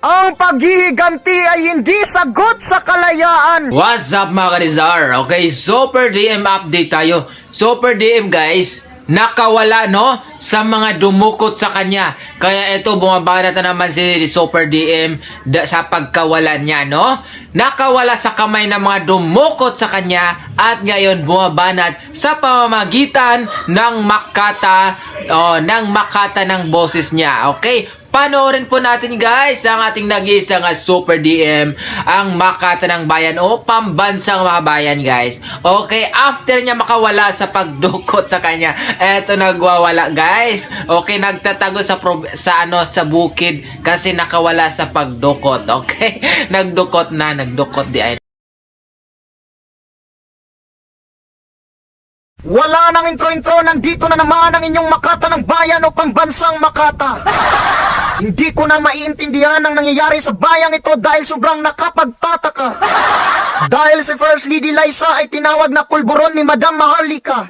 Ang paghihiganti ay hindi sagot sa kalayaan. What's up mga Karizar? Okay, Super DM update tayo. Super DM guys, nakawala no sa mga dumukot sa kanya. Kaya ito bumabanat na naman si Super DM sa pagkawalan niya no. Nakawala sa kamay ng mga dumukot sa kanya at ngayon bumabanat sa pamamagitan ng makata ng boses niya. Okay? Panoorin po natin guys ang ating nag-iisang Super DM, ang Makata ng Bayan o Pambansang mga bayan guys. Okay, after niya makawala sa pagdukot sa kanya, eto nagwawala guys. Okay, nagtatago sa bukid kasi nakawala sa pagdukot. Okay, nagdukot di ay. Wala nang intro-intro, nandito na naman ang inyong Makata ng Bayan o Pambansang Makata. Hindi ko na maiintindihan ang nangyayari sa bayang ito dahil sobrang nakapagtataka. Dahil si First Lady Liza ay tinawag na pulburon ni Madam Maharlika.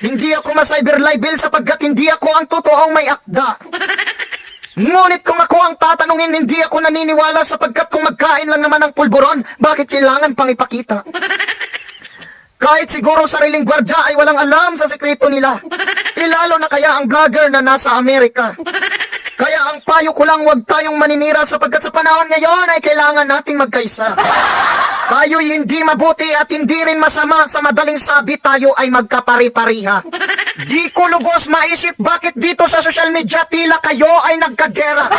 Hindi ako ma-cyber libel sapagkat hindi ako ang totoong may akda. Ngunit kung ako ang tatanungin, hindi ako naniniwala sapagkat kung magkain lang naman ng pulburon, bakit kailangan pang ipakita? Kahit siguro sariling gwardya ay walang alam sa sekreto nila. Ilalo na kaya ang vlogger na nasa Amerika. Kaya ang payo ko lang, huwag tayong maninira sapagkat sa panahon ngayon ay kailangan nating magkaisa. Tayo'y hindi mabuti at hindi rin masama sa madaling sabi tayo ay magkapari-pariha. Di ko lubos maisip bakit dito sa social media tila kayo ay nagkagera.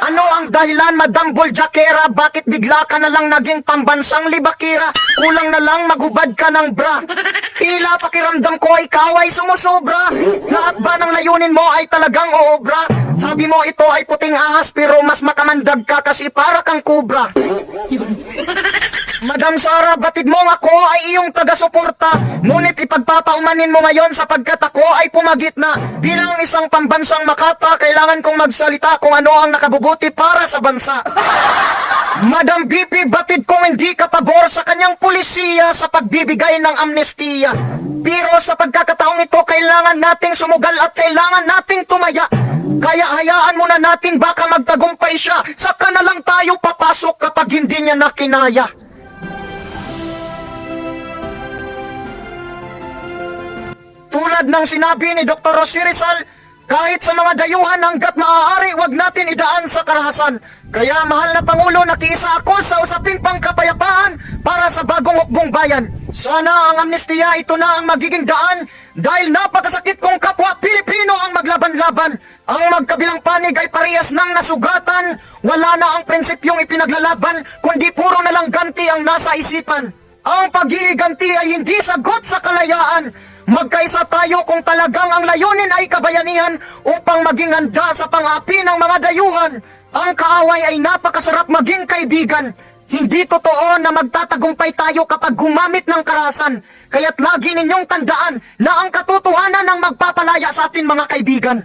Ano ang dahilan, Madam Boljakera? Bakit bigla ka na lang naging pambansang libakira? Kulang na lang maghubad ka ng bra. Tila pakiramdam ko ikaw ay sumusobra. Lahat ba ng layunin mo ay talagang oobra? Sabi mo ito ay puting ahas pero mas makamandag ka kasi para kang kubra. Madam Sara, batid mo ako ay iyong taga-suporta. Ngunit ipagpapaumanin mo ngayon sapagkat ako ay pumagit na. Bilang isang pambansang Makata, kailangan kong magsalita kung ano ang nakabubuti para sa bansa. Madam BP, batid kong hindi ka pabor sa kanyang pulisiya sa pagbibigay ng amnestiya. Pero sa pagkakataong ito, kailangan nating sumugal at kailangan nating tumaya. Kaya hayaan muna natin baka magtagumpay siya. Saka na lang tayo papasok kapag hindi niya nakinaya. Tulad ng sinabi ni Dr. Rosie Rizal, kahit sa mga dayuhan hanggat maaari, wag natin idaan sa karahasan. Kaya mahal na Pangulo, nakiisa ako sa usaping pangkapayapaan para sa bagong hukbong bayan. Sana ang amnestiya ito na ang magiging daan dahil napakasakit kung kapwa Pilipino ang maglaban-laban. Ang magkabilang panig ay parehas ng nasugatan. Wala na ang prinsipyong ipinaglalaban, kundi puro na lang ganti ang nasa isipan. Ang paghihiganti ay hindi sagot sa kalayaan. Magkaisa tayo kung talagang ang layunin ay kabayanihan upang maging handa sa pang-api ng mga dayuhan. Ang kaaway ay napakasarap maging kaibigan. Hindi totoo na magtatagumpay tayo kapag gumamit ng karahasan. Kaya't lagi ninyong tandaan na ang katotohanan ang magpapalaya sa atin mga kaibigan.